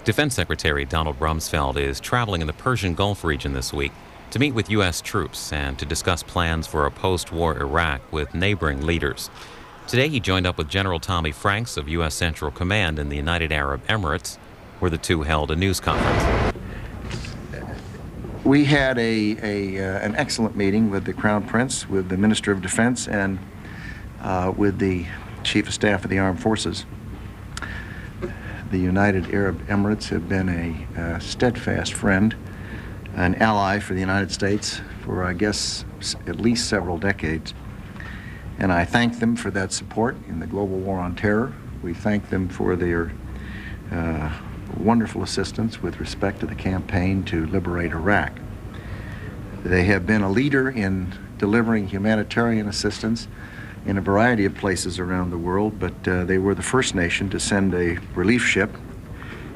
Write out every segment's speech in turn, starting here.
Defense Secretary Doналда Sцумсфелda is traveling in the Persian Gulf region this week to meet with U.S. troops and to discuss plans for a post-war Iraq with neighboring leaders. Today he joined up with General Tommy Franks of U.S. Central Command in the United Arab Emirates, where the two held a news conference. We had an excellent meeting with the Crown Prince, with the Minister of Defense, and with the Chief of Staff of the Armed Forces. The United Arab Emirates have been a steadfast friend, an ally for the United States for, I guess, at least several decades. And I thank them for that support in the global war on terror. We thank them for their wonderful assistance with respect to the campaign to liberate Iraq. They have been a leader in delivering humanitarian assistance in a variety of places around the world, but they were the first nation to send a relief ship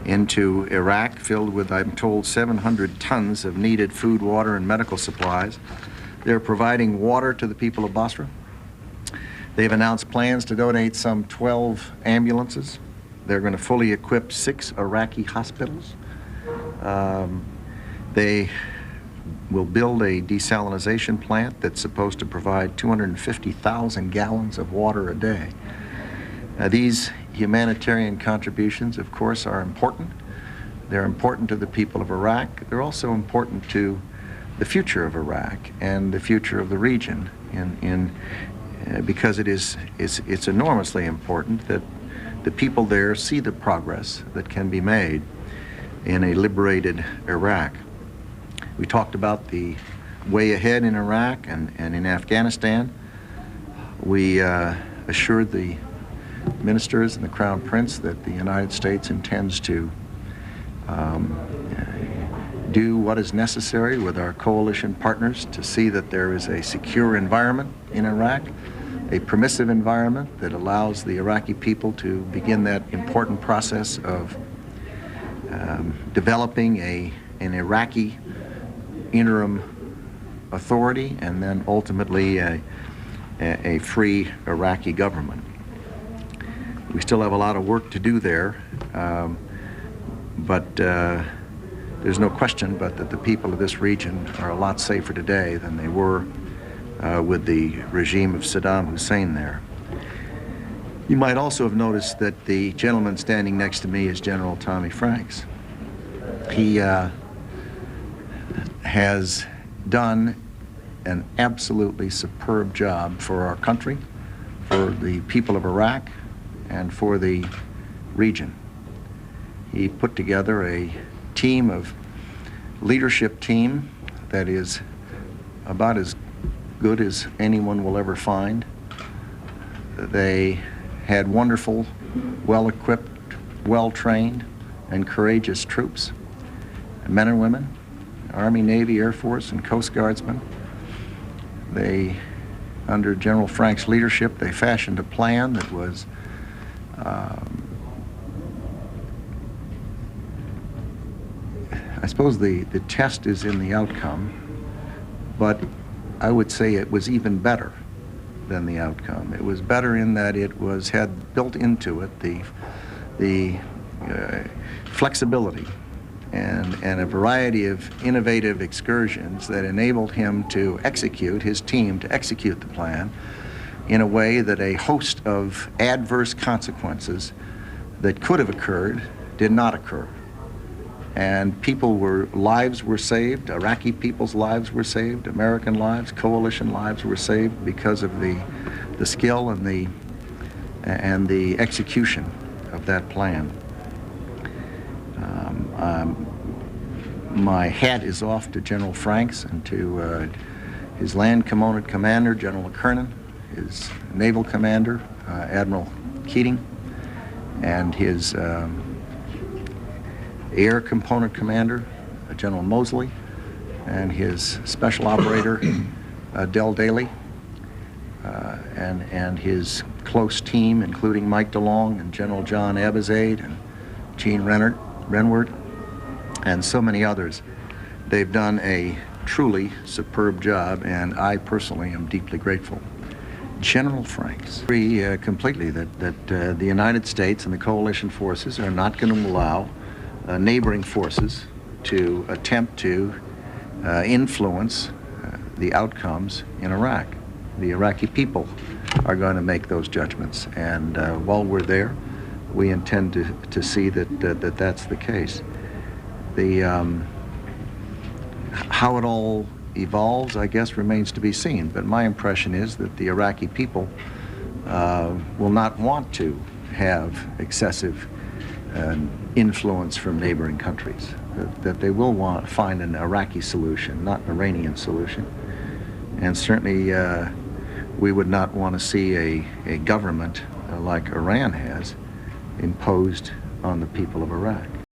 into Iraq filled with, I'm told, 700 tons of needed food, water, and medical supplies. They're providing water to the people of Basra. They've announced plans to donate some 12 ambulances. They're going to fully equip 6 Iraqi hospitals. They will build a desalination plant that's supposed to provide 250,000 gallons of water a day. These humanitarian contributions, of course, are important. They're important to the people of Iraq. They're also important to the future of Iraq and the future of the region, because it's enormously important that the people there see the progress that can be made in a liberated Iraq. We talked about the way ahead in Iraq and in Afghanistan. We assured the ministers and the Crown Prince that the United States intends to do what is necessary with our coalition partners to see that there is a secure environment in Iraq, a permissive environment that allows the Iraqi people to begin that important process of developing an Iraqi interim authority and then ultimately a free Iraqi government. We still have a lot of work to do there, but there's no question but that the people of this region are a lot safer today than they were with the regime of Saddam Hussein there. You might also have noticed that the gentleman standing next to me is General Tommy Franks. He has done an absolutely superb job for our country, for the people of Iraq, and for the region. He put together a leadership team that is about as good as anyone will ever find. They had wonderful, well-equipped, well-trained, and courageous troops, men and women, Army, Navy, Air Force, and Coast Guardsmen. They, under General Franks' leadership, they fashioned a plan that was I suppose the test is in the outcome, but I would say it was even better than the outcome. It was better in that it had built into it the flexibility and a variety of innovative excursions that enabled him to execute, his team to execute the plan in a way that a host of adverse consequences that could have occurred did not occur. And lives were saved, Iraqi people's lives were saved, American lives, coalition lives were saved because of the skill and the execution of that plan. My hat is off to General Franks and to his land commander, General Kernan, his naval commander, Admiral Keating, and his air component commander, General Mosley, and his special operator, Del Daly, and his close team, including Mike DeLong and General John Abizaid and Gene Renward, and so many others. They've done a truly superb job, and I personally am deeply grateful. General Franks agree completely that the United States and the coalition forces are not going to allow neighboring forces to attempt to influence the outcomes in Iraq. The Iraqi people are going to make those judgments, and while we're there, we intend to see that that's the case. How it all evolves, I guess, remains to be seen, but my impression is that the Iraqi people will not want to have excessive influence from neighboring countries, that they will want to find an Iraqi solution, not an Iranian solution. And certainly we would not want to see a government like Iran has imposed on the people of Iraq.